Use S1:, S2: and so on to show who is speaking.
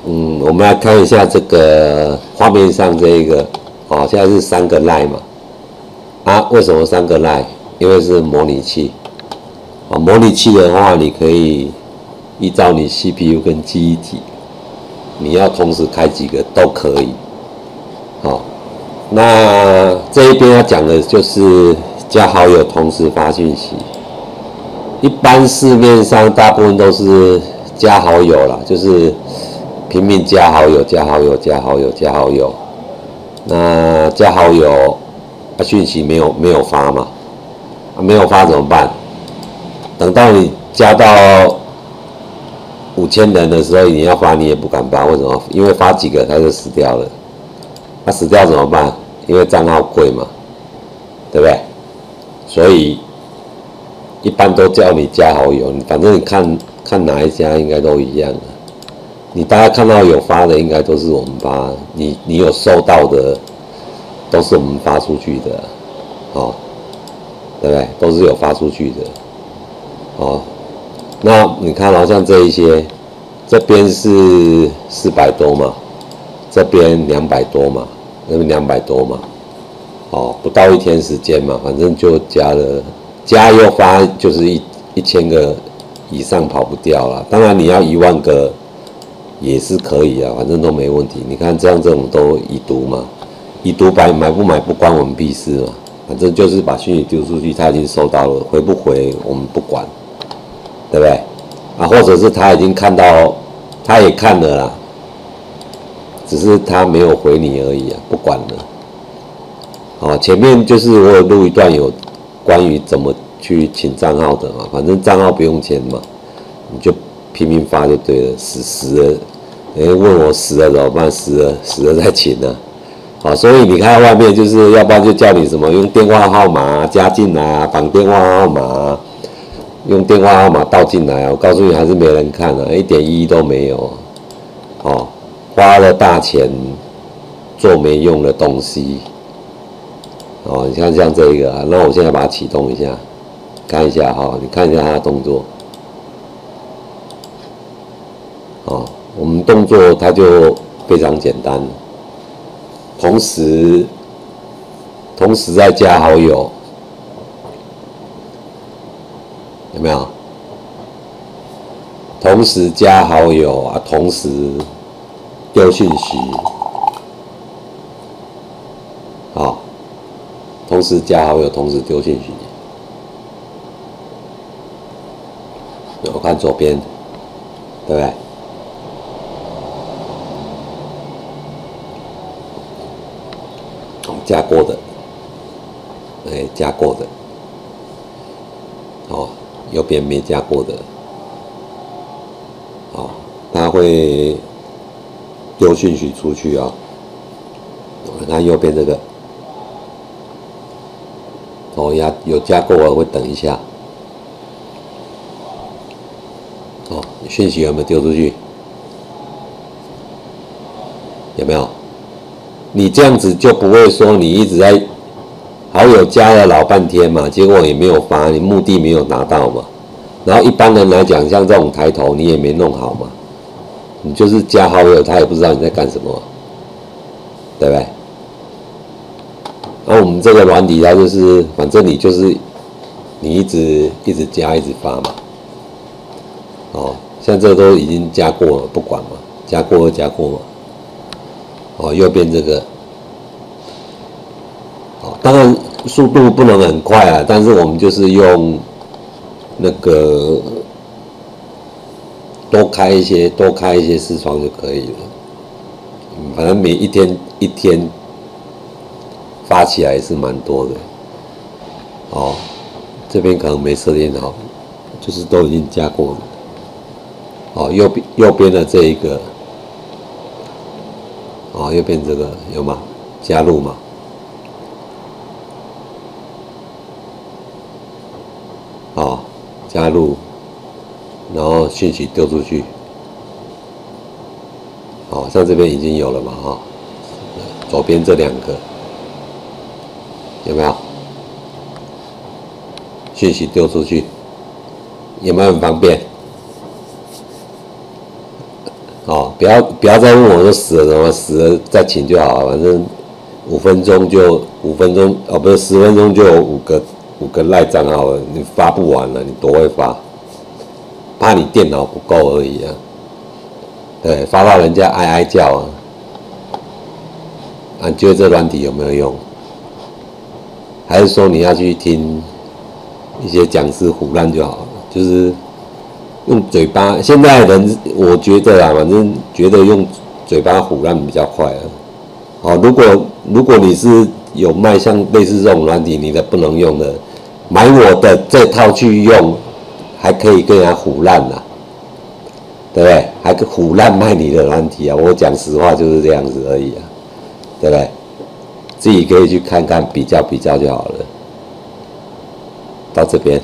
S1: 我们来看一下这个画面上这一个，哦，现在是3个 line 嘛，啊，为什么3个 line？ 因为是模拟器，啊，模拟器的话，你可以依照你 CPU 跟记忆体，你要同时开几个都可以，好，那这一边要讲的就是加好友同时发讯息，一般市面上大部分都是加好友啦，就是拼命加好友、加好友、加好友、加好友。那加好友，讯息没有发嘛？没有发怎么办？等到你加到5000人的时候，你要发你也不敢发，为什么？因为发几个他就死掉了。他死掉怎么办？因为账号贵嘛，对不对？所以一般都叫你加好友，反正你看哪一家应该都一样的。你大家看到有发的，应该都是我们发，你有收到的，都是我们发出去的，哦，对不对？都是有发出去的，哦。那你看好像这一些，这边是400多嘛，这边200多嘛，那边200多嘛，哦，不到1天时间嘛，反正就加了，加又发就是1000个以上跑不掉了。当然你要1万个。也是可以啊，反正都没问题。你看这样这种都已读嘛，已读买不买不关我们屁事嘛，反正就是把讯息丢出去，他已经收到了，回不回我们不管，对不对？啊，或者是他已经看到，他也看了啦，只是他没有回你而已啊，不管了。哦，前面就是我有录一段有关于怎么去请账号的嘛，反正账号不用钱嘛，你就拼命发就对了，死了，问我死了怎么办？死了再请啊，好，所以你看外面就是要不然就叫你什么用电话号码加进来啊，绑电话号码，用电话号码倒进来啊，我告诉你还是没人看啊，一点意义都没有，哦，花了大钱做没用的东西，哦，你看像这个啊，那我现在把它启动一下，看一下哈，你看一下它的动作。哦，我们动作它就非常简单，同时再加好友，有没有？同时加好友啊，同时丢讯息，好，同时加好友，同时丢讯息。我看左边，对不对？加过的，加过的，哦，右边没加过的，哦，它会丢讯息出去啊，你看右边这个，哦，有加过的会等一下，哦，讯息有没有丢出去？有没有？你这样子就不会说你一直在好友加了老半天嘛，结果也没有发，你目的没有达到嘛。然后一般人来讲，像这种抬头你也没弄好嘛，你就是加好友，他也不知道你在干什么，对不对？然后我们这个软体它就是，反正你就是你一直加一直发嘛。哦，像这都已经加过了，不管嘛，加过嘛。哦，右边这个，哦，当然速度不能很快啊，但是我们就是用那个多开一些视窗就可以了。反正每一天发起来也是蛮多的。哦，这边可能没设定好，就是都已经加过了。哦，右边的这一个。哦，右边这个有吗？加入嘛？哦，加入，然后讯息丢出去。哦，像这边已经有了嘛？哈，左边这2个有没有？讯息丢出去，有没有很方便？哦，哦，不要再问我说死了什么，死了再请就好了，反正5分钟哦，不是10分钟就有五个赖账号了，你发不完了，你多会发？怕你电脑不够而已啊。对，发到人家哀哀叫啊。啊，你觉得这软体有没有用？还是说你要去听一些讲师胡乱就好了？就是用嘴巴，现在人我觉得啊，反正觉得用嘴巴胡乱比较快啊。哦，如果你是有卖像类似这种软体，你的不能用的，买我的这套去用，还可以跟人家胡乱啦，对不对？还可胡乱卖你的软体啊！我讲实话就是这样子而已啊，对不对？自己可以去看看比较就好了。到这边。